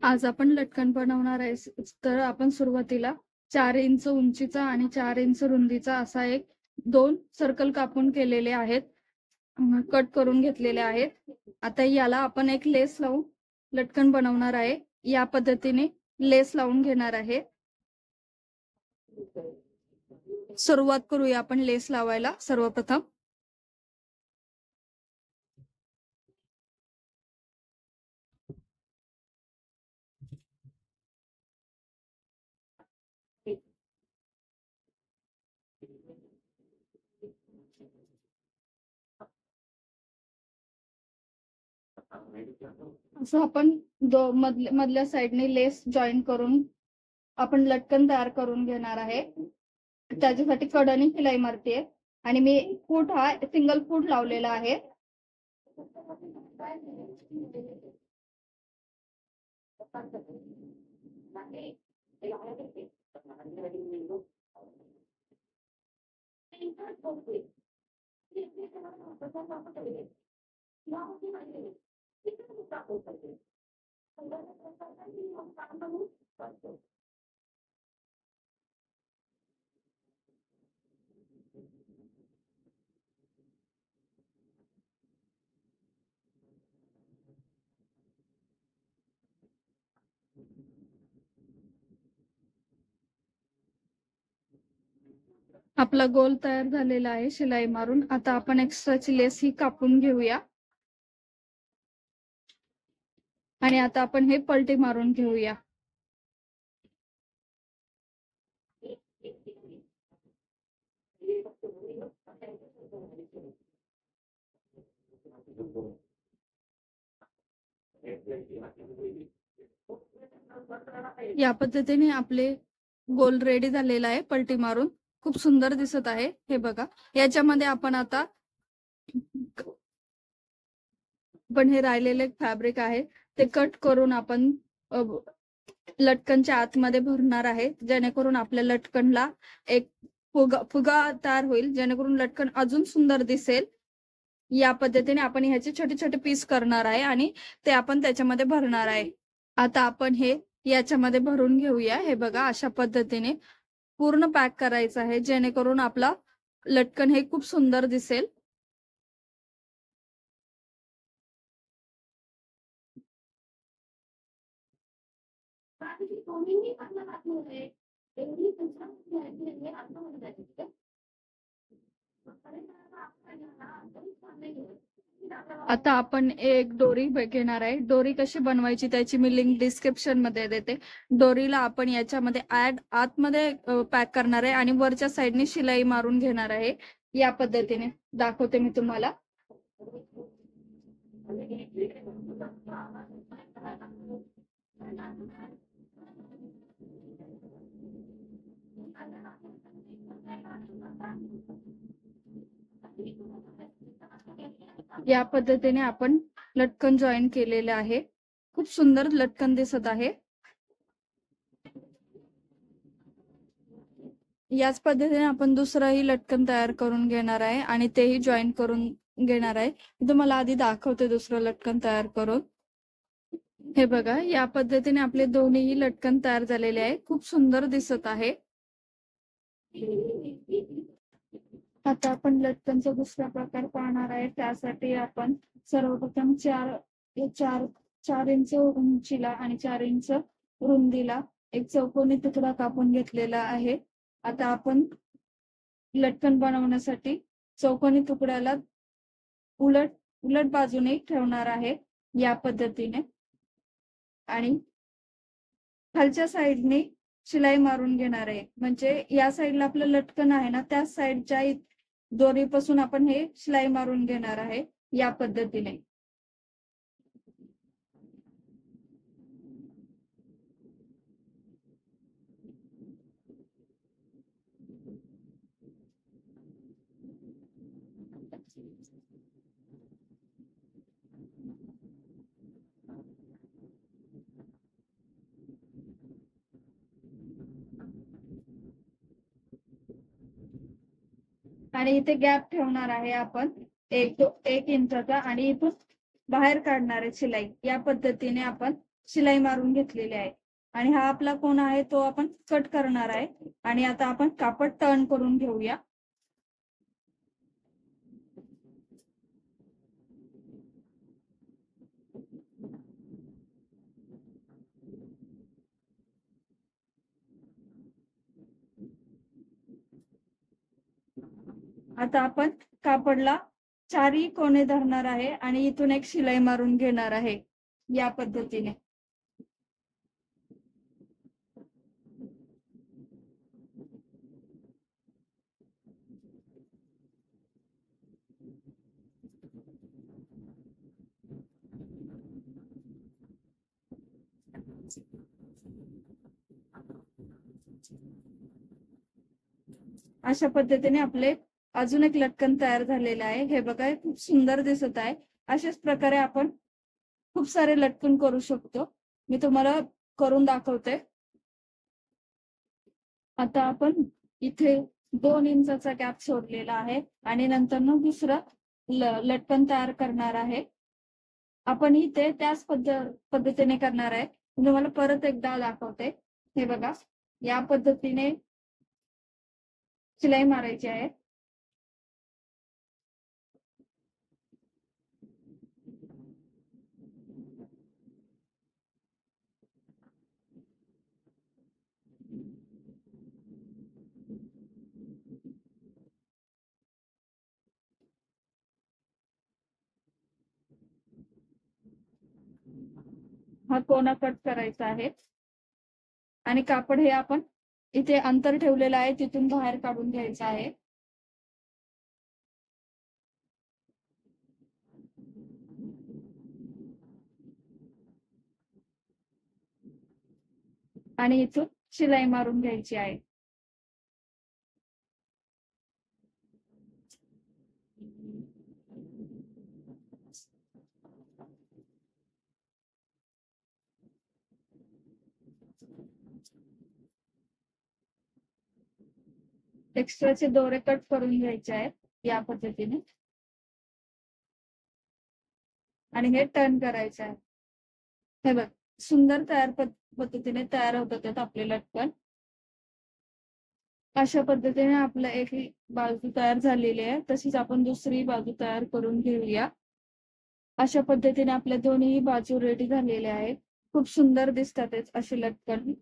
आज आपण लटकन बनवणार आहे. तर आपण सुरुवातीला 4 इंच उंचीचा आणि 4 इंच रुंदीचा असा एक 2 सर्कल कापून केलेले आहेत, कट करून घेतलेले आहेत. आता याला आपण एक लेस लावून लटकन बनवणार आहे. या पद्धतीने लेस लावून घेणार आहे. सुरुवात करूया आपण लेस लावायला. सर्वप्रथम असं आपण मधल्या साइडने लेस जॉईन करून आपण लटकन तयार करून घेणार आहे. त्याच्यासाठी कडाने शिलाई मारते आणि मी फूट हा सिंगल फूट लावलेला आहे. आपला गोल तयार झालेला आहे शिलाई मारून. आता आपण एक्स्ट्राची लेस ही कापून घेऊया आणि आता आपण हे पलटी मारून घेऊया. या पद्धतीने आपले गोल रेडी झालेला आहे पलटी मारून. खूप सुंदर दिसत आहे. हे बघा, याच्यामध्ये आपण आता पण हे राहिलेले फॅब्रिक आहे ते कट करून आपण लटकनच्या आतमध्ये भरणार आहे, जेणेकरून आपल्या लटकनला एक फुगा तयार होईल, जेणेकरून लटकन अजून सुंदर दिसेल. या पद्धतीने आपण ह्याचे छोटे छोटे पीस करणार आहे आणि ते आपण त्याच्यामध्ये भरणार आहे. आता आपण हे याच्यामध्ये भरून घेऊया. हे बघा, अशा पद्धतीने पूर्ण पॅक करायचं आहे, जेणेकरून आपला लटकन हे खूप सुंदर दिसेल. आता आपण एक दोरी घेणार आहे. दोरी कशी बनवायची त्याची मी लिंक डिस्क्रिप्शन मध्ये देते. दोरीला आपण याच्यामध्ये आतमध्ये पॅक करणार आहे आणि वरच्या साइडने शिलाई मारून घेणार आहे. या पद्धतीने दाखवते मी तुम्हाला. या पद्धतीने आपण लटकन जॉईन केलेले आहे. खूप सुंदर लटकन दिसत आहे. याच पद्धतीने आपण दुसरंही लटकन तयार करून घेणार आहे आणि तेही जॉईन करून घेणार आहे. मी तुम्हाला आधी दाखवते दुसरं लटकन तयार करून. हे बघा, या पद्धतीने आपले दोन्ही लटकन तयार झालेले आहे. खूप सुंदर दिसत आहे. आता आपण लटकनचा दुसरा प्रकार पाहणार आहे. त्यासाठी आपण सर्वप्रथम 4 इंच उंचीला आणि 4 इंच रुंदीला एक चौकोनी तुकडा कापून घेतलेला आहे. आता आपण लटकन बनवण्यासाठी चौकोनी तुकड्याला उलट बाजूने ठेवणार आहे या पद्धतीने आणि खालच्या साईडने शिलाई मारून घेणार आहे. म्हणजे या साईडला आपलं लटकन आहे ना, त्या साईडच्या दोरीपासून आपण हे शिलाई मारून घेणार आहे या पद्धतीने. आणि इथे गॅप ठेवणार आहे आपण 1 इंचाचा आणि इथून बाहेर काढणार आहे शिलाई. या पद्धतीने आपण शिलाई मारून घेतलेली आहे आणि हा आपला कोण आहे तो आपण कट करणार आहे. आणि आता आपण कापड टर्न करून घेऊया. आता आपण कापडला चारही कोणे धरणार आहे आणि इथून एक शिलाई मारून घेणार आहे या पद्धतीने. अशा पद्धतीने आपले अजून एक लटकन तयार झालेलं आहे. हे बघा, खूप सुंदर दिसत आहे. अशाच प्रकारे आपण खूप सारे लटकन करू शकतो. मी तुम्हाला करून दाखवते. आता आपण इथे 2 इंचाचा गॅप सोडलेला आहे आणि नंतर दुसरं लटकन तयार करणार आहे. आपण इथे त्याच पद्धतीने करणार आहे. मी तुम्हाला परत एकदा दाखवते. हे बघा, या पद्धतीने शिलाई मारायची आहे. हा कोना कट करायचा आहे आणि कापड हे आपण इथे अंतर ठेवलेलं आहे तिथून बाहेर काढून घ्यायचं आहे. आणि इथून शिलाई मारून घ्यायची आहे. एक्स्ट्राचे दोरे कट करून घ्यायचे आहेत या पद्धतीने आणि हे टर्न करायचं आहे. हे बघ, सुंदर पद्धतीने तयार होतात आपले लटकन. अशा पद्धतीने आपलं एक बाजू तयार झालेली आहे. तशीच आपण दुसरी बाजू तयार करून घेऊया. अशा पद्धतीने आपल्या दोन्ही बाजू रेडी झालेल्या आहेत. खूप सुंदर दिसतात असे लटकन.